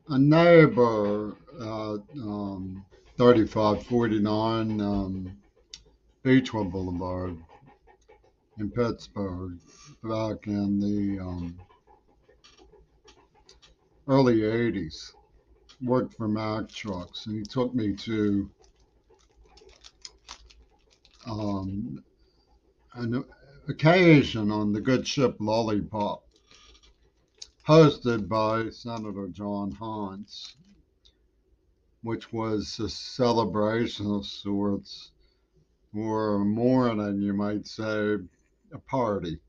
A neighbor at 3549 Beechwood Boulevard in Pittsburgh back in the early 80s worked for Mack Trucks, and he took me to um, an occasion on the good ship Lollipop, hosted by Senator John Hines, which was a celebration of sorts, or more than you might say, a party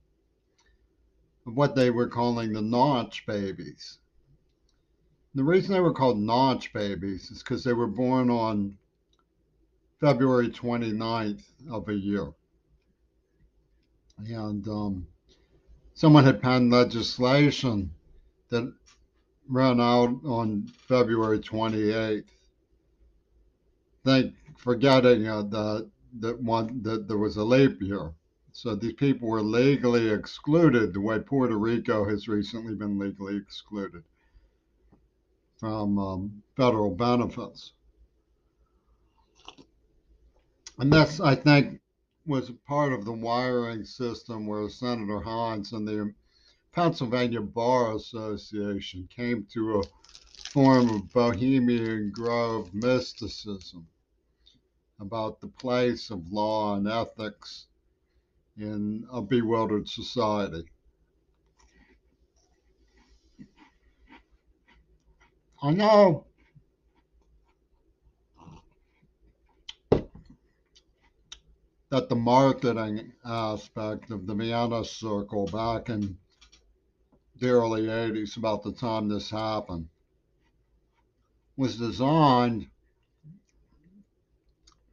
of what they were calling the Notch babies. The reason they were called Notch babies is because they were born on February 29th of a year. And someone had penned legislation that ran out on February 28th, forgetting that there was a leap year. So these people were legally excluded the way Puerto Rico has recently been legally excluded from federal benefits. And this, I think, was part of the wiring system where Senator Hines and the Pennsylvania Bar Association came to a form of Bohemian Grove mysticism about the place of law and ethics in a bewildered society. I know that the marketing aspect of the Vienna Circle back in the early 80s, about the time this happened, was designed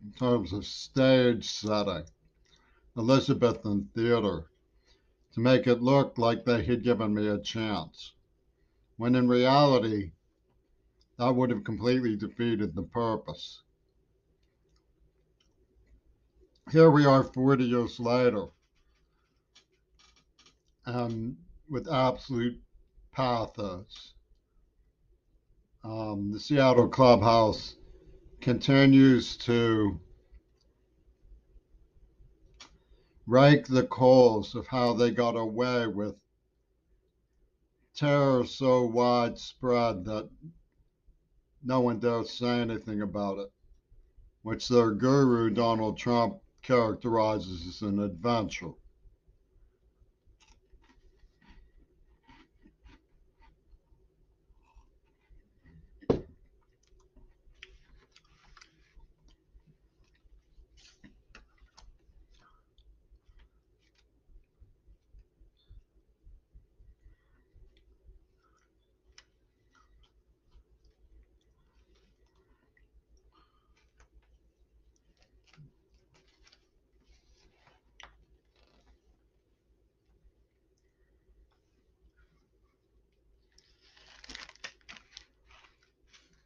in terms of stage setting, Elizabethan theater, to make it look like they had given me a chance, when in reality, that would have completely defeated the purpose. Here we are 40 years later, and with absolute pathos, the Seattle Clubhouse continues to rake the coals of how they got away with terror so widespread that no one dares say anything about it, which their guru Donald Trump characterizes as an adventure.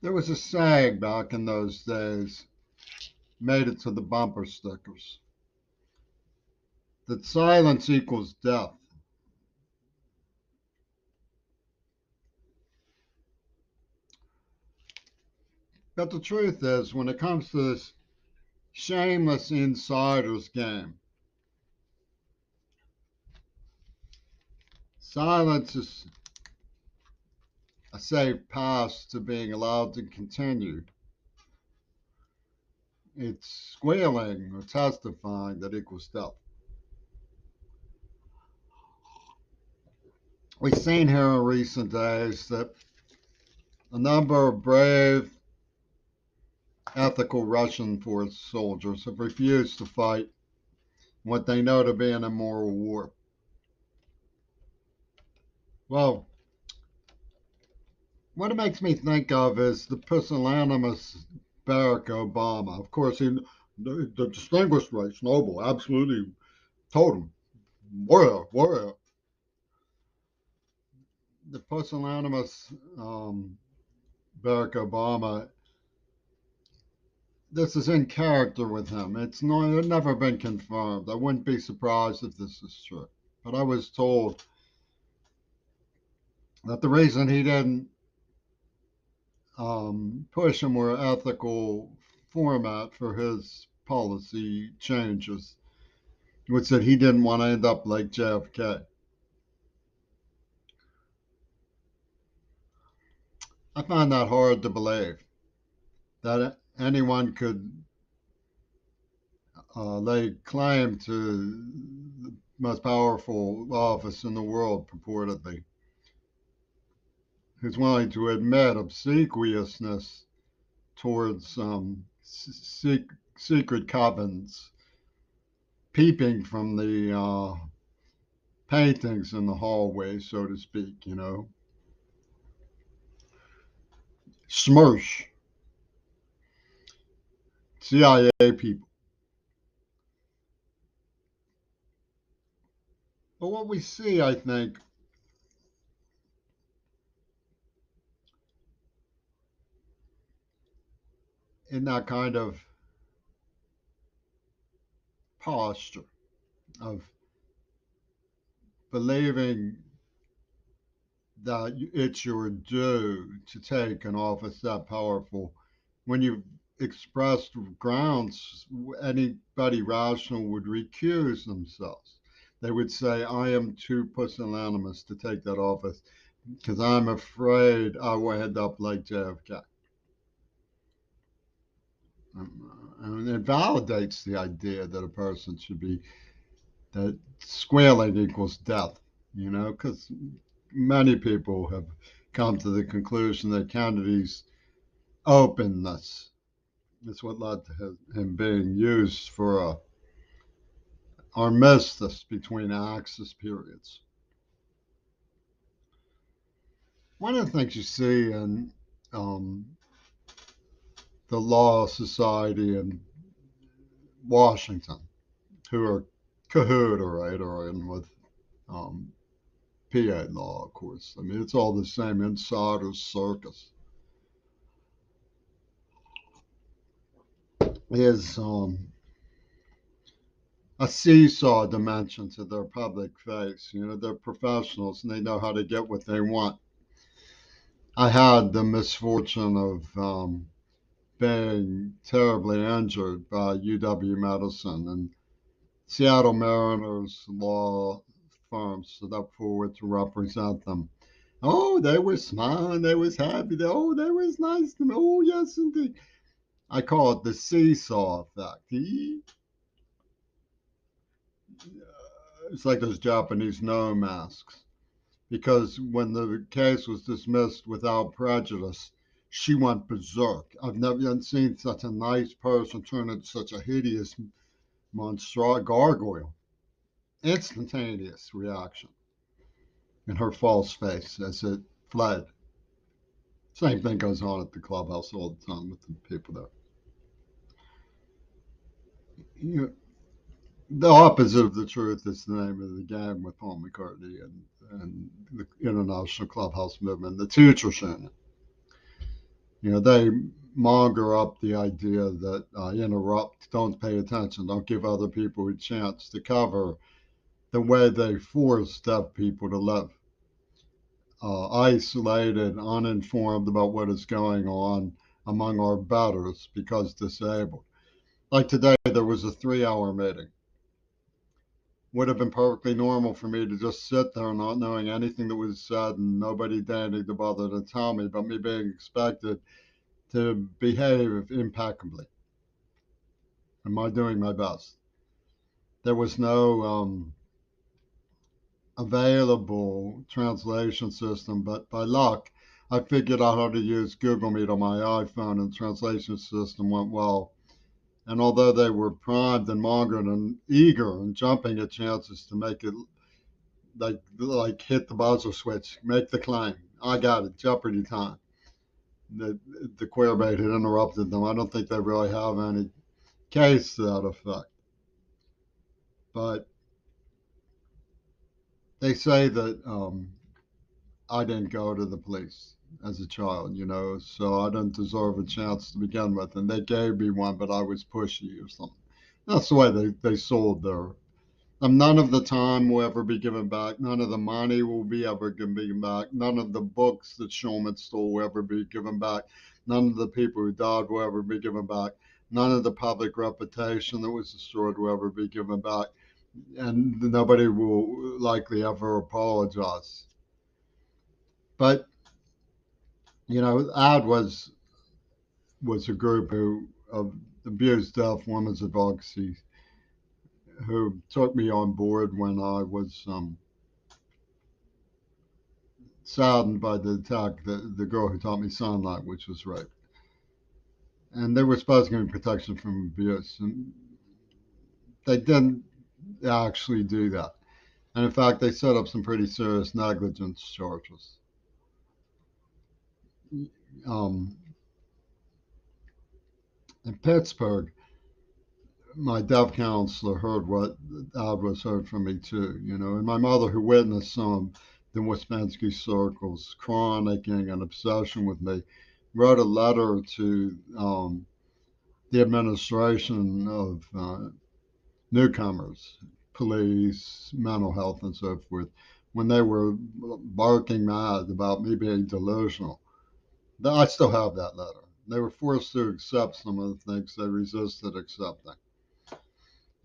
There was a saying back in those days, made it to the bumper stickers, that silence equals death. But the truth is, when it comes to this shameless insiders game, silence is a safe path to being allowed to continue. It's squealing or testifying that equals death. We've seen here in recent days that a number of brave, ethical Russian force soldiers have refused to fight what they know to be an immoral war. Well, what it makes me think of is the pusillanimous Barack Obama. Of course, the distinguished race, noble, absolutely totem, warrior. The pusillanimous Barack Obama, this is in character with him. It's never been confirmed. I wouldn't be surprised if this is true. But I was told that the reason he didn't push a more ethical format for his policy changes, which said he didn't want to end up like JFK. I find that hard to believe that anyone could lay claim to the most powerful office in the world, purportedly, who's willing to admit obsequiousness towards secret covens peeping from the paintings in the hallway, so to speak, Smirsh, CIA people. But what we see, I think, in that kind of posture of believing that it's your due to take an office that powerful, when you've expressed grounds, anybody rational would recuse themselves. They would say, I am too pusillanimous to take that office because I'm afraid I will end up like JFK. And it validates the idea that a person should be, that squalling equals death, because many people have come to the conclusion that Kennedy's openness is what led to him being used for a armistice between Axis periods. One of the things you see in the Law Society in Washington, who are cahooterating with PA law, of course. I mean, it's all the same insider circus. Is a seesaw dimension to their public face. They're professionals and they know how to get what they want. I had the misfortune of being terribly injured by UW-Medicine, and Seattle Mariners law firms stood up forward to represent them. Oh, they were smiling, they was happy. Oh, they was nice to me. Oh, yes, indeed. I call it the seesaw effect. It's like those Japanese no masks. Because when the case was dismissed without prejudice, she went berserk. I've never seen such a nice person turn into such a hideous gargoyle. Instantaneous reaction in her false face as it fled. Same thing goes on at the clubhouse all the time with the people there. The opposite of the truth is the name of the game with Paul McCartney and the international clubhouse movement, the Teachers Union. They monger up the idea that interrupt, don't pay attention, don't give other people a chance to cover the way they force deaf people to live. Isolated, uninformed about what is going on among our betters because disabled. Like today, there was a 3-hour meeting. Would have been perfectly normal for me to just sit there not knowing anything that was said and nobody deigning to bother to tell me, but me being expected to behave impeccably. Am I doing my best? There was no available translation system, but by luck, I figured out how to use Google Meet on my iPhone, and the translation system went well. And although they were primed and mongered and eager and jumping at chances to make it like hit the buzzer switch, make the claim, I got it, Jeopardy time. The queerbait had interrupted them. I don't think they really have any case to that effect. But they say that I didn't go to the police as a child, so I didn't deserve a chance to begin with. And they gave me one, but I was pushy or something. That's the way they sold their None of the time will ever be given back. None of the money will be ever given back. None of the books that Shulman stole will ever be given back. None of the people who died will ever be given back. None of the public reputation that was destroyed will ever be given back. And nobody will likely ever apologize. But, AD was a group who of abused deaf women's advocacy who took me on board when I was saddened by the attack, the girl who taught me sign language was raped. And they were supposed to give me protection from abuse. And they didn't actually do that. And in fact, they set up some pretty serious negligence charges. Um, in Pittsburgh, my deaf counselor heard what Ad was heard from me too, and my mother, who witnessed some of the Ouspensky circles chronicling an obsession with me, wrote a letter to the administration of newcomers, police, mental health, and so forth, when they were barking mad about me being delusional. I still have that letter. They were forced to accept some of the things they resisted accepting.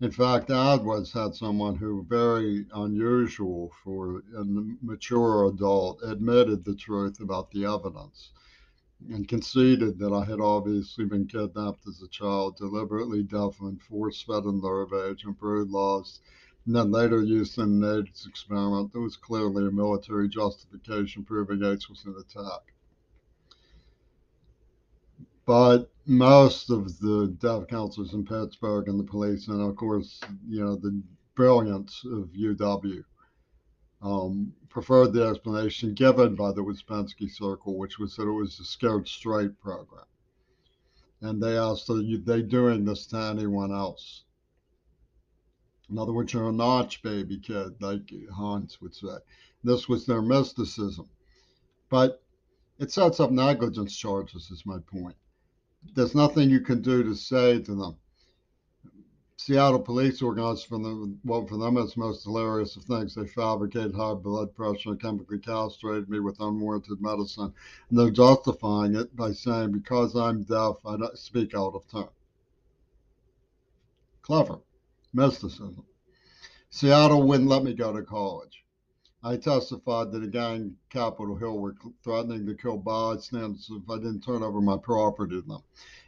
In fact, Adwas had someone who, very unusual for a mature adult, admitted the truth about the evidence and conceded that I had obviously been kidnapped as a child, deliberately deafened, force-fed in nerve age, and brewed lost, and then later used in an AIDS experiment that was clearly a military justification, proving AIDS was an attack. But most of the deaf counselors in Pittsburgh and the police, and of course, the brilliance of UW, preferred the explanation given by the Ouspensky Circle, which was that it was a scared straight program. And they asked, are they doing this to anyone else? In other words, you're a notch baby kid, like Hans would say. This was their mysticism. But it sets up negligence charges, is my point. There's nothing you can do to say to them. Seattle police organized for them, well, for them, it's most hilarious of things. They fabricated high blood pressure and chemically castrated me with unwarranted medicine. And they're justifying it by saying, because I'm deaf, I don't speak out of turn. Clever. Mysticism. Seattle wouldn't let me go to college. I testified that a gang in Capitol Hill were threatening to kill bystanders if I didn't turn over my property to them.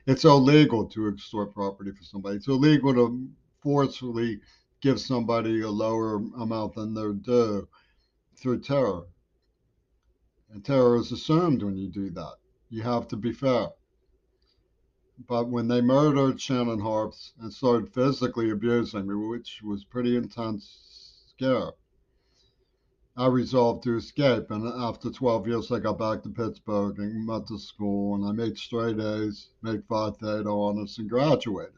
It's illegal to extort property for somebody. It's illegal to forcefully give somebody a lower amount than they're due through terror. And terror is assumed when you do that. You have to be fair. But when they murdered Shannon Harps and started physically abusing me, which was pretty intense scare, I resolved to escape. And after 12 years, I got back to Pittsburgh and went to school. And I made straight A's, made Phi Theta honors, and graduated.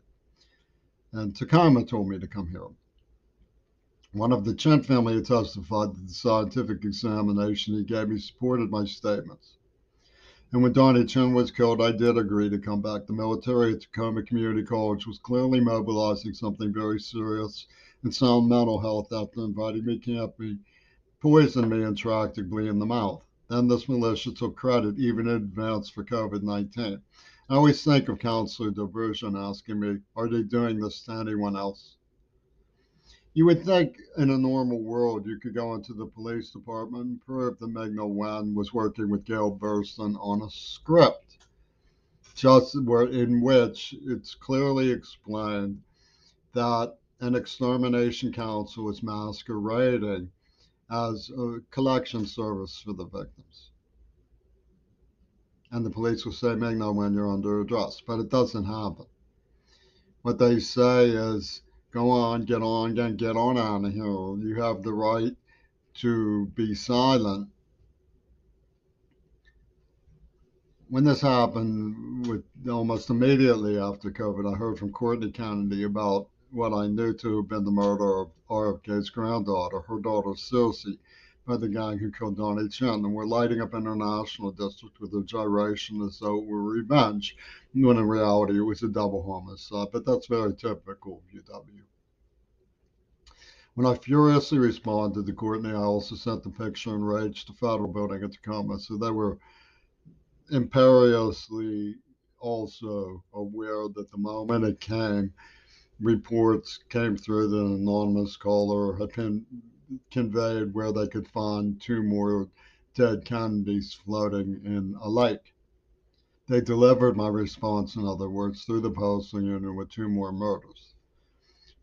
And Tacoma told me to come here. One of the Chen family had testified that the scientific examination he gave me supported my statements. And when Donnie Chen was killed, I did agree to come back. The military at Tacoma Community College was clearly mobilizing something very serious and sound mental health after inviting me camping, poisoned me intractably in the mouth. Then this militia took credit even in advance for COVID-19. I always think of Counselor Dobrushin asking me, are they doing this to anyone else? You would think in a normal world you could go into the police department and prove that Meg Nguyen was working with Gail Burstyn on a script, just where in which it's clearly explained that an extermination council is masquerading as a collection service for the victims. And the police will say, Meg Nguyen, you're under arrest, but it doesn't happen. What they say is, go on, get on out of here. You have the right to be silent. When this happened, with almost immediately after COVID, I heard from Courtney Kennedy about what I knew to have been the murder of RFK's granddaughter, her daughter Susie, by the gang who killed Donnie Chen. And we're lighting up International District with a gyration as though it were revenge, when in reality it was a double homicide. But that's very typical of UW. When I furiously responded to Courtney, I also sent the picture in rage to federal building in Tacoma. So they were imperiously also aware that the moment it came, reports came through that an anonymous caller had been conveyed where they could find two more dead Kennedys floating in a lake. They delivered my response, in other words, through the postal unit with two more murders.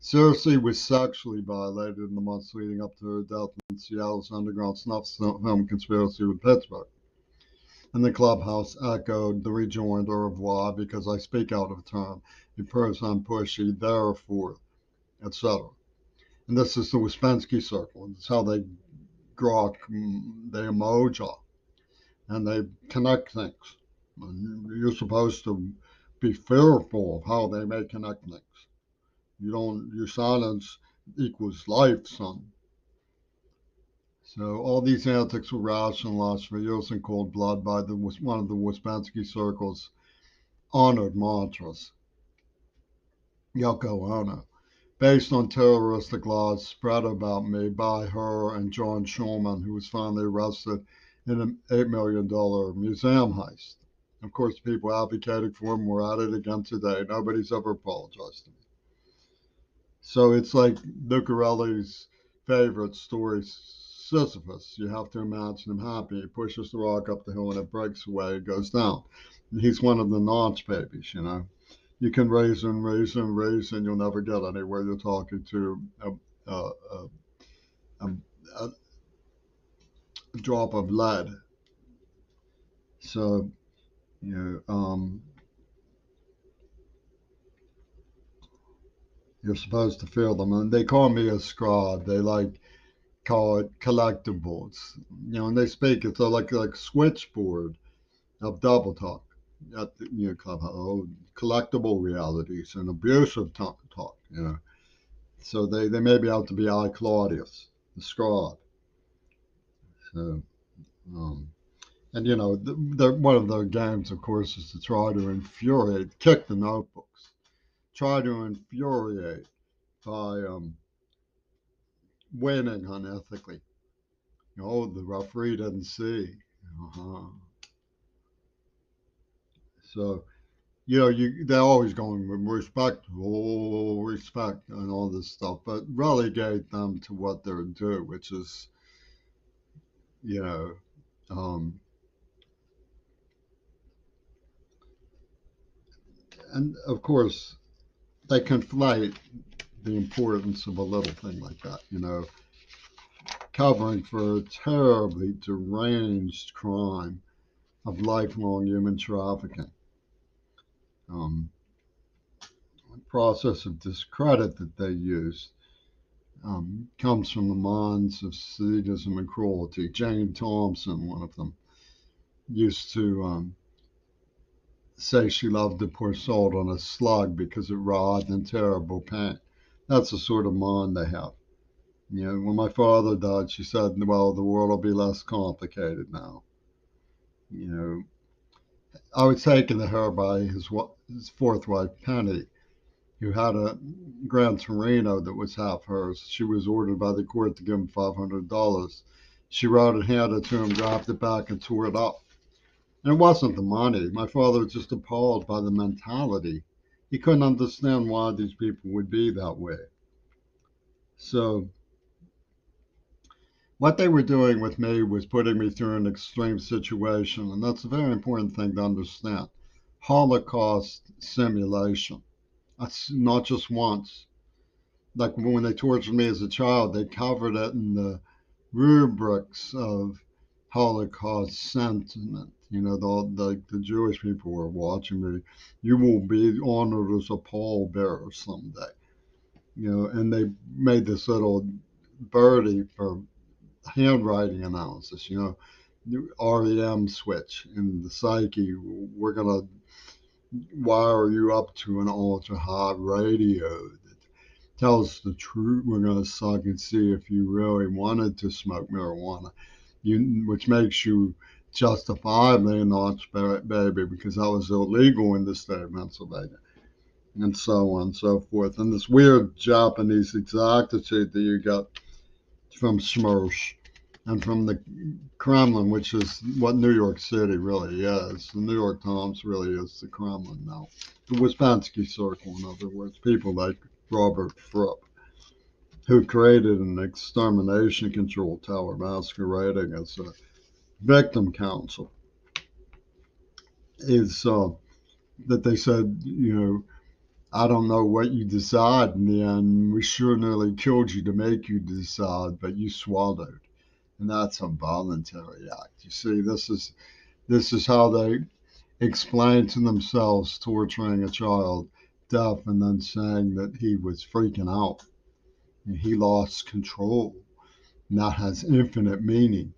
Cersei was sexually violated in the months leading up to her death in Seattle's underground snuff film conspiracy with Pittsburgh. And the clubhouse echoed the rejoinder of why, because I speak out of turn, because I'm pushy, therefore, etc. And this is the Ouspensky circle. It's how they grok the emoji and they connect things. And you're supposed to be fearful of how they may connect things. You don't. Your silence equals life, son. So all these antics were rationalized for years in cold blood by one of the Ouspensky circle's honored mantras, Yoko Ono, based on terroristic lies spread about me by her and John Schulman, who was finally arrested in an $8 million museum heist. Of course, the people advocating for him were at it again today. Nobody's ever apologized to me. So it's like Lucarelli's favorite story, Sisyphus. You have to imagine him happy. He pushes the rock up the hill and it breaks away, it goes down. And he's one of the notch babies, you know. You can raise and raise and raise, and you'll never get anywhere. You're talking to a, a, a drop of lead. So, you know, you're supposed to feel them. And they call me a scribe. They call it collectibles. You know, and they speak, it's like switchboard of double talk at the club. Oh, collectible realities and abusive talk, you know. So they may be out to be I Claudius, the scribe. So, um, and you know, one of their games, of course, is to try to infuriate, kick the notebooks, try to infuriate by winning unethically. You know, the referee didn't see. Uh-huh. So, you know, they're always going with respect, oh, respect, and all this stuff, but relegate them to what they're due, which is, you know, um, and of course, they conflate the importance of a little thing like that, you know, covering for a terribly deranged crime of lifelong human trafficking. Um, the process of discredit that they use comes from the minds of sadism and cruelty. Jane Thompson, one of them, used to say she loved to pour salt on a slug because it writhed in terrible pain. That's the sort of mind they have. You know, when my father died, she said, "Well, the world will be less complicated now." You know, I was taken to her by his fourth wife, Penny, who had a Gran Torino that was half hers. She was ordered by the court to give him $500. She wrote it, handed it to him, dropped it back, and tore it up. And it wasn't the money. My father was just appalled by the mentality. He couldn't understand why these people would be that way. So what they were doing with me was putting me through an extreme situation, and that's a very important thing to understand. Holocaust simulation. That's not just once. Like when they tortured me as a child, they covered it in the rubrics of Holocaust sentiment. You know, the Jewish people were watching me. You will be honored as a pallbearer someday. You know, and they made this little birdie for handwriting analysis. You know, REM switch in the psyche. We're gonna wire you up to an ultra high radio that tells the truth. We're gonna suck and see if you really wanted to smoke marijuana, which makes you justifiably a notch baby because that was illegal in the state of Pennsylvania. and so on and so forth. And this weird Japanese exactitude that you get from Smersh and from the Kremlin, which is what New York City really is. The New York Times really is the Kremlin now. The Ouspensky Circle, in other words, people like Robert Fripp, who created an extermination control tower masquerading as a victim council, is that they said, I don't know what you decide in the end. We sure nearly killed you to make you decide, but you swallowed. And that's a voluntary act. You see, this is how they explain to themselves torturing a child deaf and then saying that he was freaking out and he lost control. And that has infinite meaning.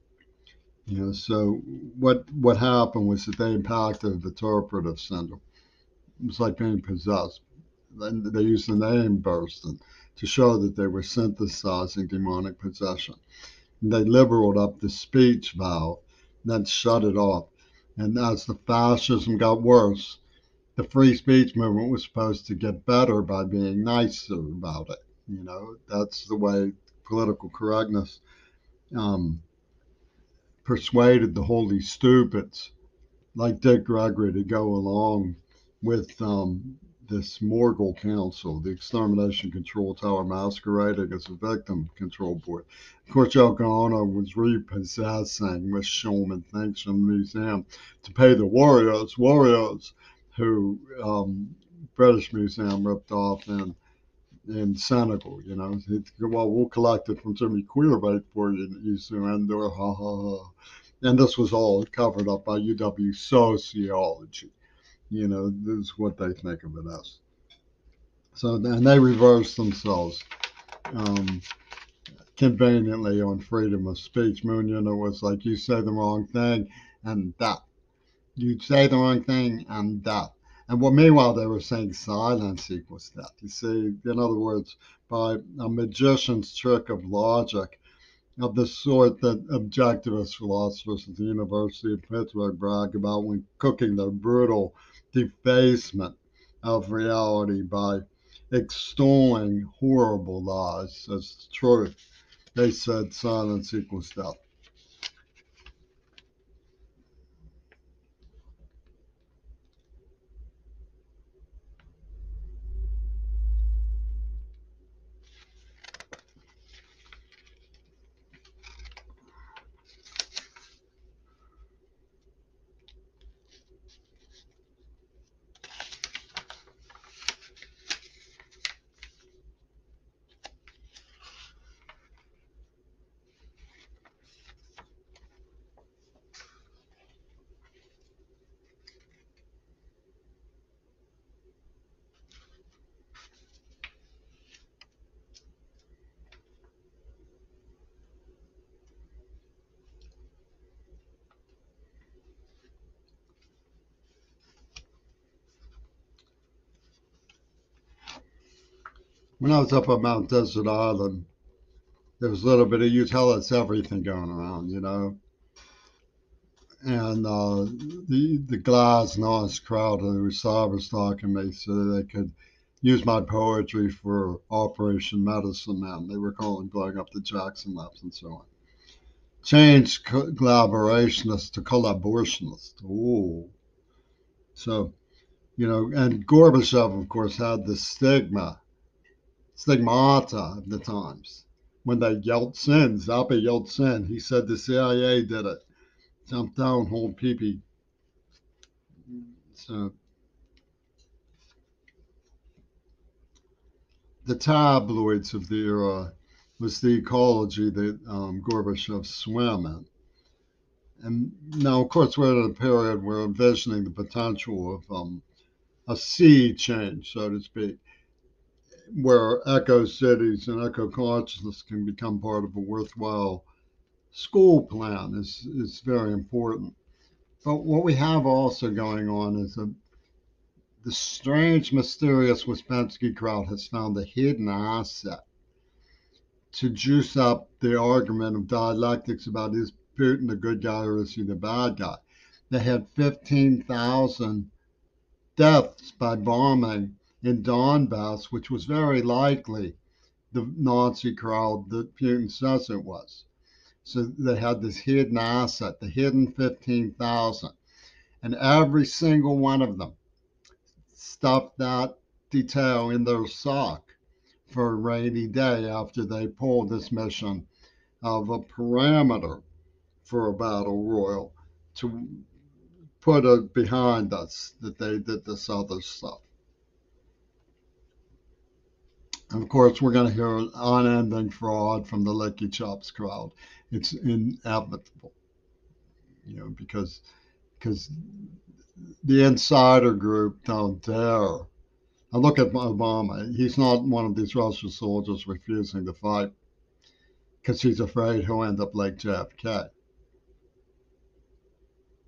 So what happened was that they impacted the interpretive syndrome. It was like being possessed. Then they used the name Burston to show that they were synthesizing demonic possession. And they liberaled up the speech valve, then shut it off. And as the fascism got worse, the free speech movement was supposed to get better by being nicer about it. That's the way political correctness um, persuaded the holy stupids like Dick Gregory to go along with this Morgul Council, the Extermination Control Tower masquerading as a victim control board. Of course, Yoko Ono was repossessing Miss Shulman things from the museum to pay the warriors who British Museum ripped off in Senegal. Well, we'll collect it from Jimmy Queerbait for you, you surrender, ha ha ha. And this was all covered up by UW sociology. This is what they think of it as. So, and they reversed themselves um, conveniently on freedom of speech. Moon, was like, you say the wrong thing and that. You say the wrong thing and that. And meanwhile, they were saying silence equals that. You see, in other words, by a magician's trick of logic, of the sort that objectivist philosophers at the University of Pittsburgh brag about when cooking the brutal defacement of reality by extolling horrible lies as truth. They said silence equals death. When I was up on Mount Desert Island, there was a little bit of you tell us everything going around. And the Glasnost crowd who saw was talking to me so they could use my poetry for Operation Medicine Man. They were calling blowing up the Jackson Labs and so on. Changed collaborationists to collaborationists. Ooh. So, and Gorbachev, of course, had the stigmata of the times. When they Zappe Yeltsin, he said the CIA did it. Jump down, hold pee. So the tabloids of the era was the ecology that Gorbachev swam in. And now, of course, we're in a period where we're envisioning the potential of a sea change, so to speak, where eco cities and eco consciousness can become part of a worthwhile school plan is very important. But what we have also going on is the strange, mysterious Ouspensky crowd has found a hidden asset to juice up the argument of dialectics about is Putin the good guy or is he the bad guy. They had 15,000 deaths by bombing in Donbass, which was very likely the Nazi crowd that Putin says it was. So they had this hidden asset, the hidden 15,000, and every single one of them stuffed that detail in their sock for a rainy day after they pulled this mission of a parameter for a battle royal to put it behind us that they did this other stuff. And of course, we're going to hear unending fraud from the Licky Chops crowd. It's inevitable, because the insider group don't dare. I look at Obama. He's not one of these Russian soldiers refusing to fight because he's afraid he'll end up like JFK.